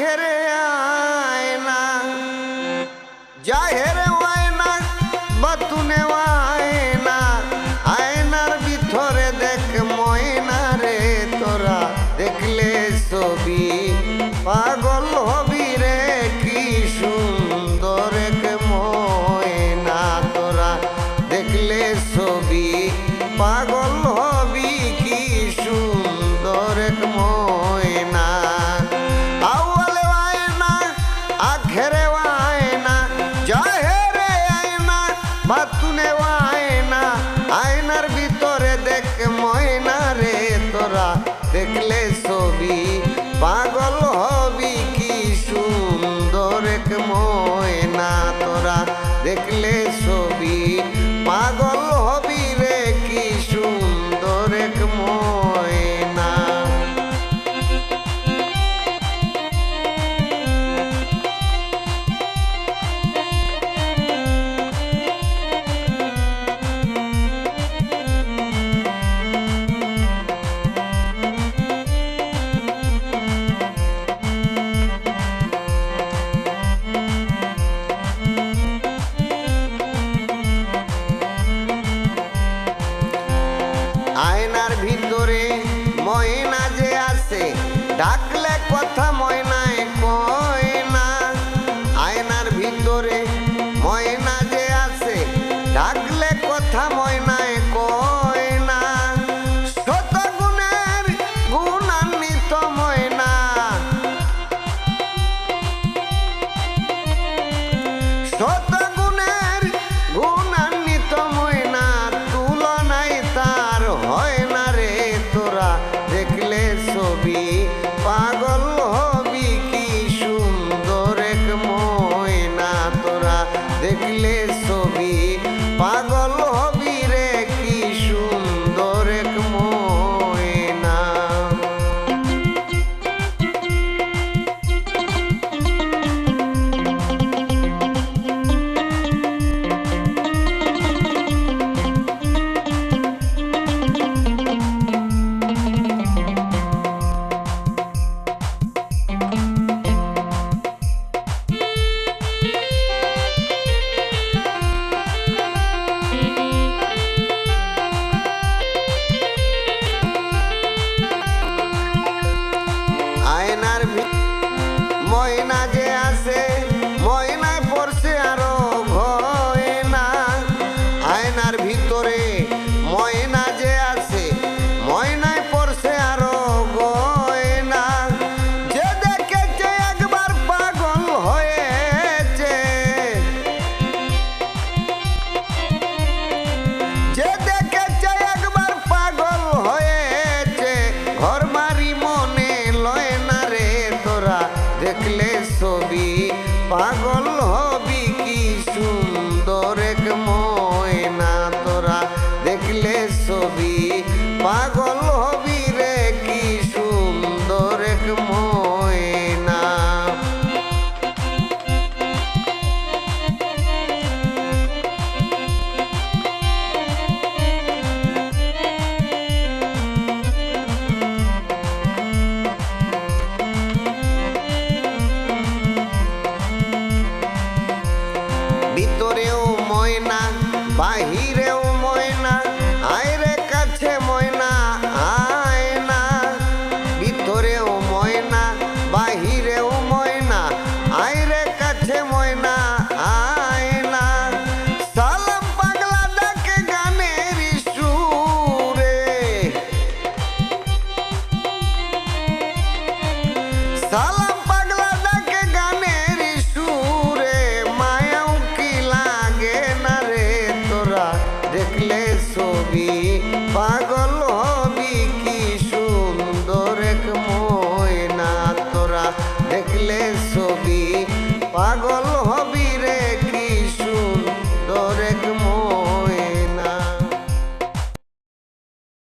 আখেরে আয়না জাহেরে আয়না বাতুনে আয়না আয়নার ভিতরে দেখ ময়না রে তোরা দেখলে ছবি পাগল হবি রে কি সুন্দর এক ময়না তোরা দেখলে ছবি পাগল হবি কি সুন্দর এক ময়না আউয়ালে আয়না আখেরে আয়না জাহেরে আয়না বাতুনে আয়না আয়নার ভিতরে দেখ ময়না রে তোরা দেখলে ছবি পাগল হবি কি সুন্দর এক ময়না তোরা দেখলে ছবি পাগল হবি রে কি সুন্দর এক ময়না আয়নার ভিতরে ময়না যে আছে ডাকলে কথা ময়নায় কয় না আয়নার ভিতরে ময়না যে আছে ডাকলে কথা ময়নায় কয় না শত গুণের গুণান্বিত ময়না শত গুণের গুণান্বিত ময়না তুলনায় তার হয় না রে তোরা দেখলে ছবি পাগল হবি কি সুন্দর এক ময়না তোরা দেখলে ছবি পাগল হবি রে কি সুন্দর এক ময়না আয়নার ময়না যে আছে ময়নায় পড়ছে আরো গয়না আয়নার ভিতরে ময়না যে আছে ময়নায় পড়ছে আরো গয়না যে দেখেছে একবার পাগল হয়েছে যে দেখেছে একবার পাগল হয়েছে ঘর বাড়ি মনে লয় না রে তোরা দেখলে ছবি পাগল হবি কি সুন্দর এক ময়না তোরা দেখলে ছবি পাগল হবি রে কি সুন্দর এক ময়না ভিতরেও ময়না বাহিরেও ময়না আয়রে কাছে ময়না আয়না ভিতরেও ময়না বাহিরেও ময়না আয়রে কাছে ময়না আয়না সালাম পাগলা ডাকে গানের সুরে সালাম পাগলা ডাকে গানের সুরে মায়াও কি লাগে না রে তোরা দেখলে ছবি পাগল হবি কি সুন্দর এক ময়না তোরা দেখলে ছবি পাগল